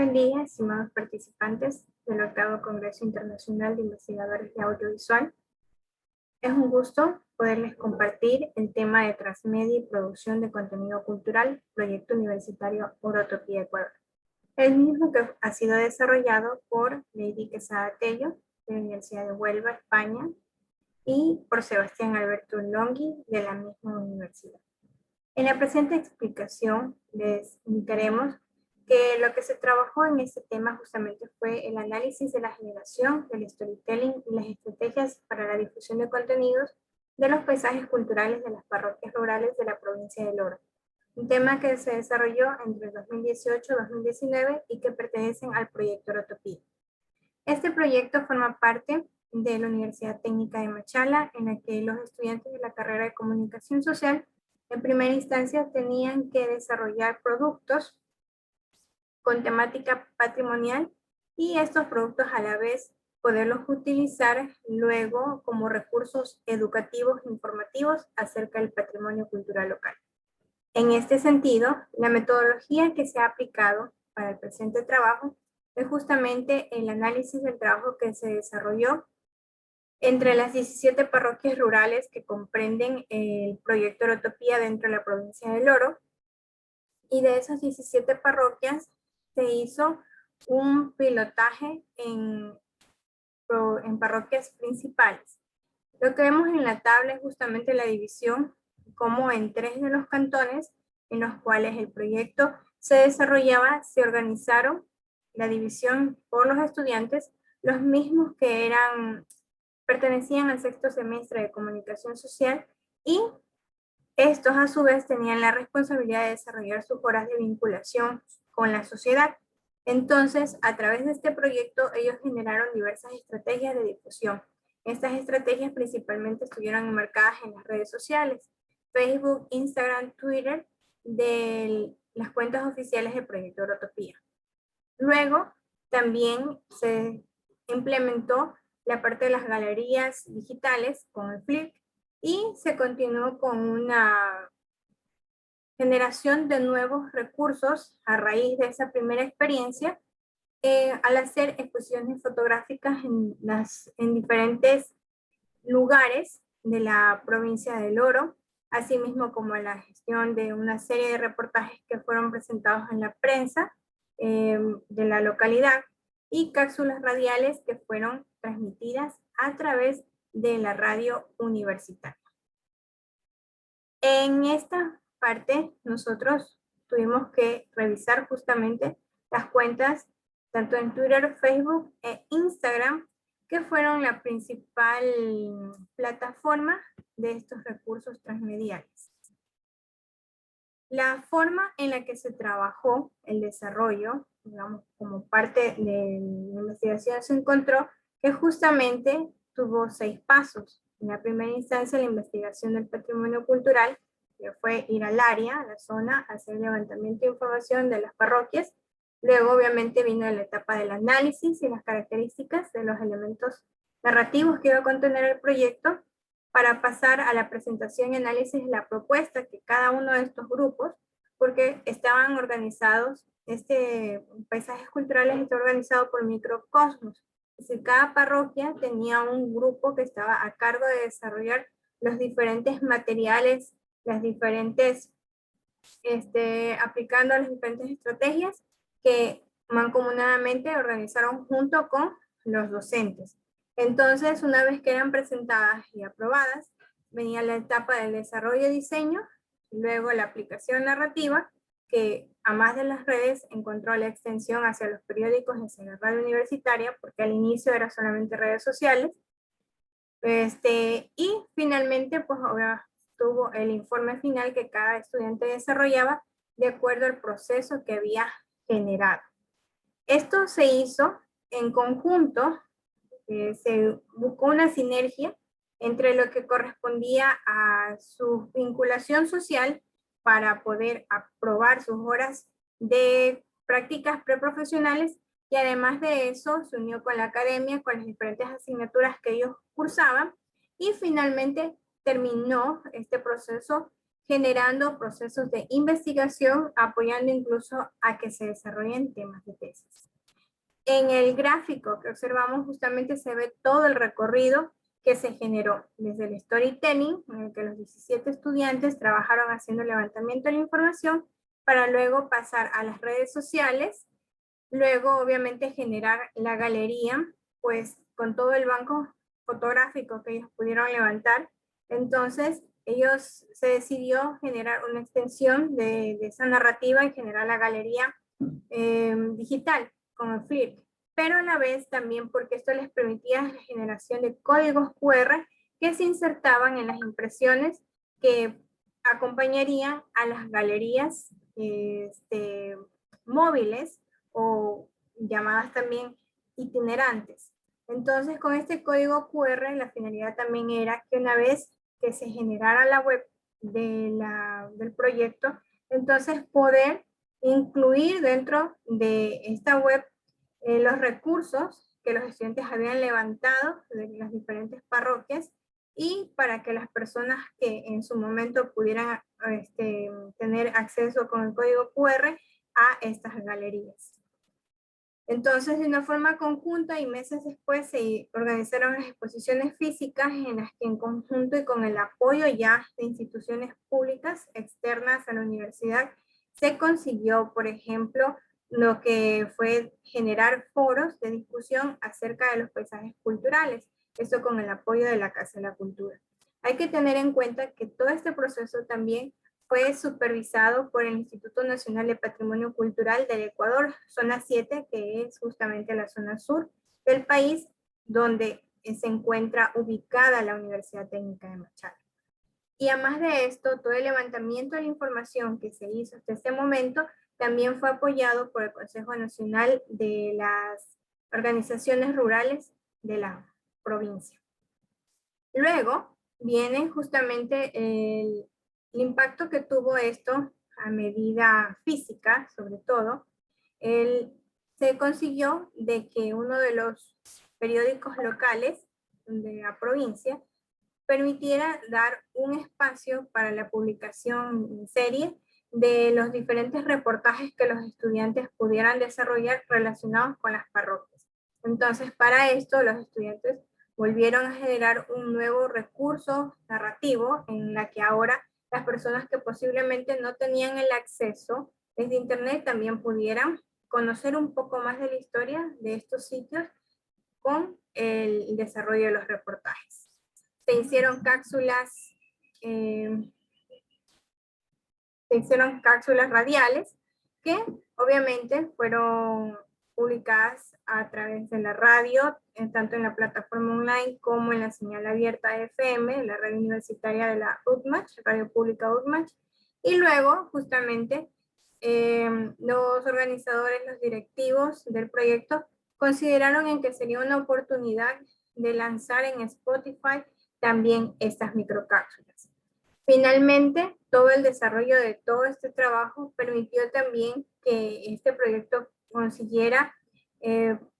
Buen día, estimados participantes del octavo Congreso Internacional de Investigadores de Audiovisual. Es un gusto poderles compartir el tema de transmedia y producción de contenido cultural, proyecto universitario Orotopía Ecuador. El mismo que ha sido desarrollado por Lady Quesada Tello, de la Universidad de Huelva, España, y por Sebastián Alberto Longhi, de la misma universidad. En la presente explicación les indicaremos que lo que se trabajó en este tema justamente fue el análisis de la generación, del storytelling y las estrategias para la difusión de contenidos de los paisajes culturales de las parroquias rurales de la provincia del Oro. Un tema que se desarrolló entre 2018 y 2019 y que pertenecen al proyecto Orotopía. Este proyecto forma parte de la Universidad Técnica de Machala, en la que los estudiantes de la carrera de Comunicación Social en primera instancia tenían que desarrollar productos con temática patrimonial y estos productos a la vez poderlos utilizar luego como recursos educativos e informativos acerca del patrimonio cultural local. En este sentido, la metodología que se ha aplicado para el presente trabajo es justamente el análisis del trabajo que se desarrolló entre las 17 parroquias rurales que comprenden el proyecto Orotopía dentro de la provincia del Oro. Y de esas 17 parroquias se hizo un pilotaje en parroquias principales. Lo que vemos en la tabla es justamente la división, como en 3 de los cantones en los cuales el proyecto se desarrollaba, se organizaron la división por los estudiantes, los mismos que pertenecían al sexto semestre de Comunicación Social, y estos a su vez tenían la responsabilidad de desarrollar sus horas de vinculación con la sociedad. Entonces, a través de este proyecto, ellos generaron diversas estrategias de difusión. Estas estrategias principalmente estuvieron enmarcadas en las redes sociales, Facebook, Instagram, Twitter, de las cuentas oficiales del proyecto Orotopía. Luego, también se implementó la parte de las galerías digitales con el Flick y se continuó con una generación de nuevos recursos a raíz de esa primera experiencia al hacer exposiciones fotográficas en diferentes lugares de la provincia del Oro, asimismo como la gestión de una serie de reportajes que fueron presentados en la prensa de la localidad y cápsulas radiales que fueron transmitidas a través de la radio universitaria. En esta parte nosotros tuvimos que revisar justamente las cuentas tanto en Twitter, Facebook e Instagram, que fueron la principal plataforma de estos recursos transmediales. La forma en la que se trabajó el desarrollo, digamos, como parte de la investigación, se encontró que justamente tuvo 6 pasos. En la primera instancia, la investigación del patrimonio cultural, que fue ir al área, a la zona, hacer levantamiento de información de las parroquias. Luego, obviamente, vino la etapa del análisis y las características de los elementos narrativos que iba a contener el proyecto, para pasar a la presentación y análisis de la propuesta que cada uno de estos grupos, porque estaban organizados, paisajes culturales está organizado por microcosmos. Es decir, cada parroquia tenía un grupo que estaba a cargo de desarrollar los diferentes materiales, las diferentes, aplicando las diferentes estrategias que mancomunadamente organizaron junto con los docentes. Entonces, una vez que eran presentadas y aprobadas, venía la etapa del desarrollo y diseño, luego la aplicación narrativa, que a más de las redes encontró la extensión hacia los periódicos y hacia la radio universitaria, porque al inicio era solamente redes sociales. Y finalmente, pues tuvo el informe final que cada estudiante desarrollaba de acuerdo al proceso que había generado. Esto se hizo en conjunto. Se buscó una sinergia entre lo que correspondía a su vinculación social para poder aprobar sus horas de prácticas preprofesionales, y además de eso se unió con la academia, con las diferentes asignaturas que ellos cursaban, y finalmente terminó este proceso generando procesos de investigación, apoyando incluso a que se desarrollen temas de tesis. En el gráfico que observamos justamente se ve todo el recorrido que se generó desde el storytelling, en el que los 17 estudiantes trabajaron haciendo levantamiento de la información para luego pasar a las redes sociales, luego obviamente generar la galería, pues con todo el banco fotográfico que ellos pudieron levantar. Entonces ellos se decidió generar una extensión de esa narrativa y generar la galería digital con el Flickr, pero a la vez también porque esto les permitía la generación de códigos QR que se insertaban en las impresiones que acompañarían a las galerías móviles o llamadas también itinerantes. Entonces, con este código QR, la finalidad también era que una vez que se generara la web del proyecto, entonces poder incluir dentro de esta web los recursos que los estudiantes habían levantado de las diferentes parroquias y para que las personas que en su momento pudieran tener acceso con el código QR a estas galerías. Entonces, de una forma conjunta y meses después se organizaron las exposiciones físicas en las que en conjunto y con el apoyo ya de instituciones públicas externas a la universidad se consiguió, por ejemplo, lo que fue generar foros de discusión acerca de los paisajes culturales, esto con el apoyo de la Casa de la Cultura. Hay que tener en cuenta que todo este proceso también fue supervisado por el Instituto Nacional de Patrimonio Cultural del Ecuador, zona 7, que es justamente la zona sur del país, donde se encuentra ubicada la Universidad Técnica de Machala. Y además de esto, todo el levantamiento de la información que se hizo hasta este momento también fue apoyado por el Consejo Nacional de las Organizaciones Rurales de la provincia. Luego viene justamente el impacto que tuvo esto a medida física, sobre todo. Se consiguió de que uno de los periódicos locales de la provincia permitiera dar un espacio para la publicación en serie de los diferentes reportajes que los estudiantes pudieran desarrollar relacionados con las parroquias. Entonces, para esto, los estudiantes volvieron a generar un nuevo recurso narrativo en la que ahora las personas que posiblemente no tenían el acceso desde internet también pudieran conocer un poco más de la historia de estos sitios con el desarrollo de los reportajes. Se hicieron cápsulas radiales que obviamente fueron publicadas a través de la radio, tanto en la plataforma online como en la señal abierta FM, la red universitaria de la UTMACH, Radio Pública UTMACH, y luego justamente los organizadores, los directivos del proyecto consideraron en que sería una oportunidad de lanzar en Spotify también estas microcápsulas. Finalmente, todo el desarrollo de todo este trabajo permitió también que este proyecto consiguiera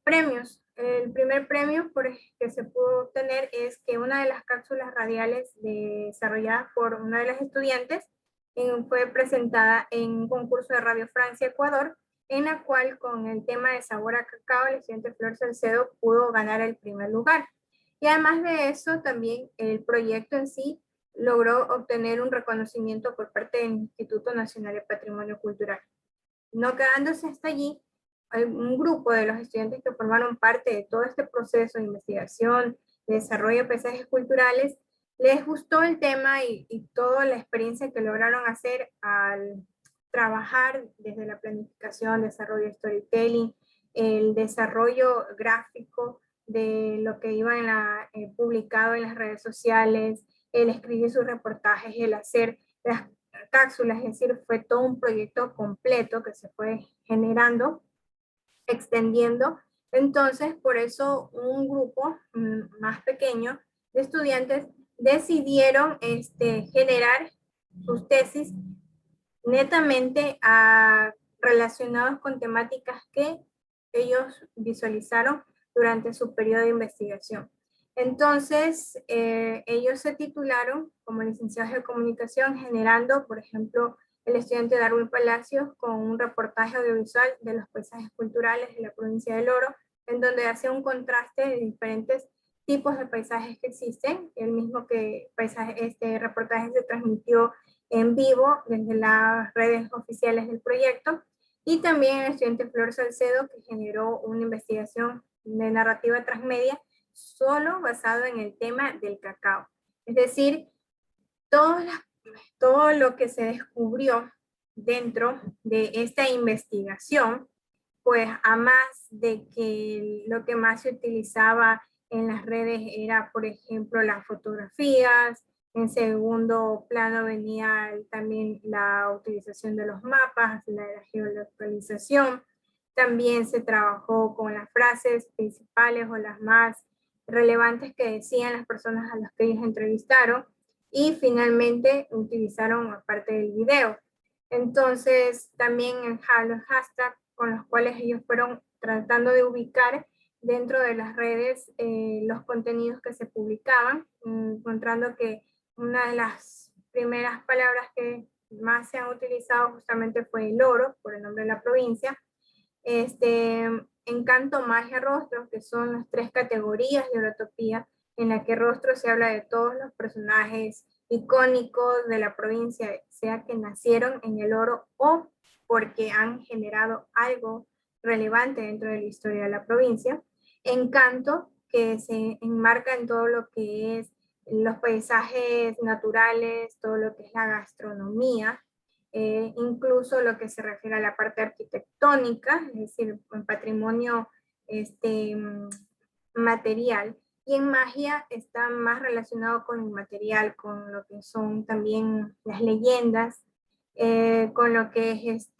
premios. El primer premio que se pudo obtener es que una de las cápsulas radiales desarrolladas por una de las estudiantes fue presentada en un concurso de Radio Francia Ecuador, en la cual con el tema de sabor a cacao, el estudiante Flor Salcedo pudo ganar el primer lugar. Y además de eso, también el proyecto en sí logró obtener un reconocimiento por parte del Instituto Nacional de Patrimonio Cultural. No quedándose hasta allí, un grupo de los estudiantes que formaron parte de todo este proceso de investigación, de desarrollo de paisajes culturales, les gustó el tema y toda la experiencia que lograron hacer al trabajar desde la planificación, desarrollo de storytelling, el desarrollo gráfico de lo que iba publicado en las redes sociales, el escribir sus reportajes, el hacer las cápsulas, es decir, fue todo un proyecto completo que se fue generando, extendiendo. Entonces, por eso un grupo más pequeño de estudiantes decidieron generar sus tesis netamente relacionados con temáticas que ellos visualizaron durante su periodo de investigación. Entonces, ellos se titularon como licenciados de comunicación, generando, por ejemplo, el estudiante Darwin Palacios con un reportaje audiovisual de los paisajes culturales de la provincia del Oro, en donde hacía un contraste de diferentes tipos de paisajes que existen. El mismo que este reportaje se transmitió en vivo desde las redes oficiales del proyecto, y también el estudiante Flor Salcedo, que generó una investigación de narrativa transmedia solo basado en el tema del cacao. Es decir, todo lo que se descubrió dentro de esta investigación, pues a más de que lo que más se utilizaba en las redes era, por ejemplo, las fotografías. En segundo plano venía también la utilización de los mapas, la geolocalización. También se trabajó con las frases principales o las más relevantes que decían las personas a las que ellos entrevistaron, y finalmente utilizaron aparte del video. Entonces también los hashtags con los cuales ellos fueron tratando de ubicar dentro de las redes los contenidos que se publicaban, encontrando que una de las primeras palabras que más se han utilizado justamente fue el oro, por el nombre de la provincia. Encanto, magia, rostro, que son las tres categorías de orotopía, en la que rostro se habla de todos los personajes icónicos de la provincia, sea que nacieron en el Oro o porque han generado algo relevante dentro de la historia de la provincia. Encanto, que se enmarca en todo lo que es los paisajes naturales, todo lo que es la gastronomía, incluso lo que se refiere a la parte arquitectónica, es decir, en patrimonio material. Y en magia está más relacionado con el material, con lo que son también las leyendas, con lo que es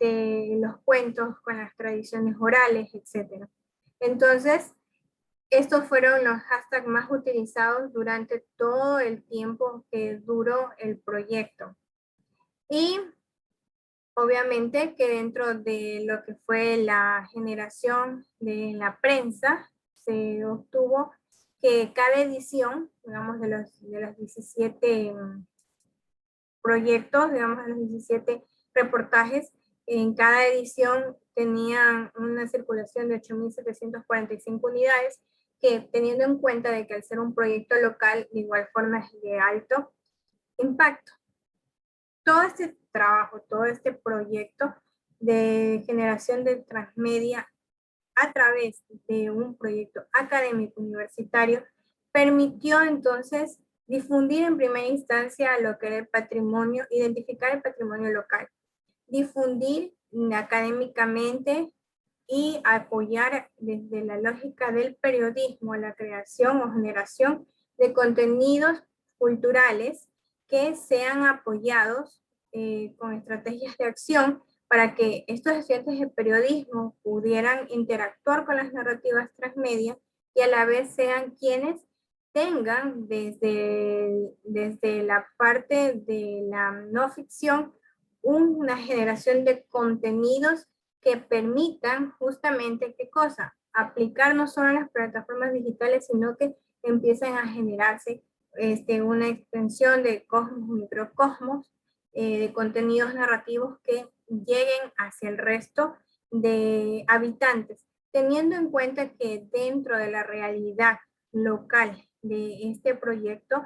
los cuentos, con las tradiciones orales, etc. Entonces, estos fueron los hashtags más utilizados durante todo el tiempo que duró el proyecto. Y obviamente que dentro de lo que fue la generación de la prensa, se obtuvo que cada edición, digamos, de los 17 proyectos, digamos, de los 17 reportajes, en cada edición tenían una circulación de 8.745 unidades, que teniendo en cuenta de que al ser un proyecto local, de igual forma es de alto impacto. Todo este trabajo, todo este proyecto de generación de transmedia a través de un proyecto académico universitario permitió entonces difundir en primera instancia lo que era el patrimonio, identificar el patrimonio local, difundir académicamente y apoyar desde la lógica del periodismo la creación o generación de contenidos culturales que sean apoyados con estrategias de acción para que estos estudiantes de periodismo pudieran interactuar con las narrativas transmedia y a la vez sean quienes tengan desde la parte de la no ficción una generación de contenidos que permitan justamente, ¿qué cosa? Aplicar no solo en las plataformas digitales, sino que empiecen a generarse una extensión de cosmos, microcosmos, de contenidos narrativos que lleguen hacia el resto de habitantes, teniendo en cuenta que dentro de la realidad local de este proyecto,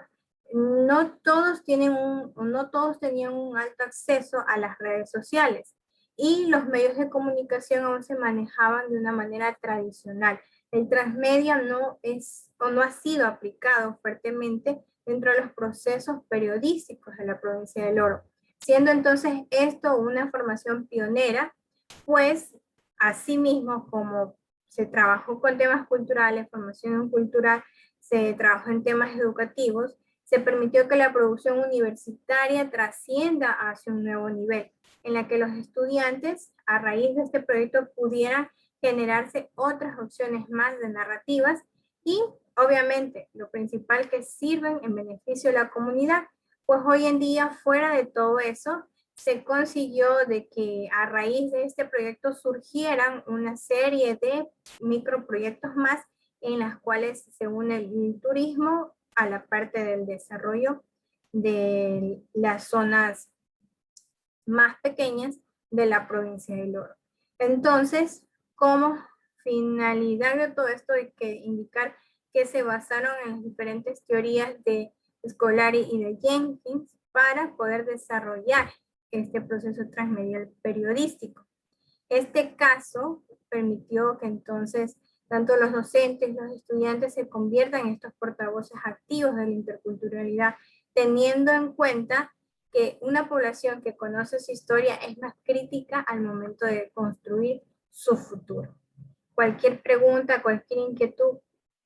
no todos tenían un alto acceso a las redes sociales y los medios de comunicación aún se manejaban de una manera tradicional. El transmedia no es o no ha sido aplicado fuertemente dentro de los procesos periodísticos de la provincia del Oro, siendo entonces esto una formación pionera, pues asimismo como se trabajó con temas culturales, formación cultural, se trabajó en temas educativos, se permitió que la producción universitaria trascienda hacia un nuevo nivel, en la que los estudiantes, a raíz de este proyecto, pudieran generarse otras opciones más de narrativas y, obviamente, lo principal, que sirven en beneficio de la comunidad, pues hoy en día, fuera de todo eso, se consiguió de que a raíz de este proyecto surgieran una serie de microproyectos más en las cuales se une el turismo a la parte del desarrollo de las zonas más pequeñas de la provincia del Oro. Entonces, como finalidad de todo esto hay que indicar que se basaron en las diferentes teorías de Scolari y de Jenkins para poder desarrollar este proceso transmedial periodístico. Este caso permitió que entonces tanto los docentes y los estudiantes se conviertan en estos portavoces activos de la interculturalidad, teniendo en cuenta que una población que conoce su historia es más crítica al momento de construir su futuro. Cualquier pregunta, cualquier inquietud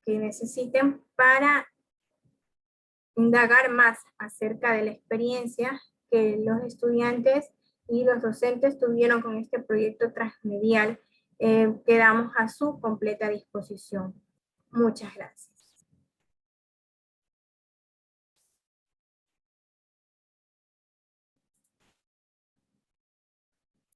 que necesiten para indagar más acerca de la experiencia que los estudiantes y los docentes tuvieron con este proyecto transmedial, quedamos a su completa disposición. Muchas gracias.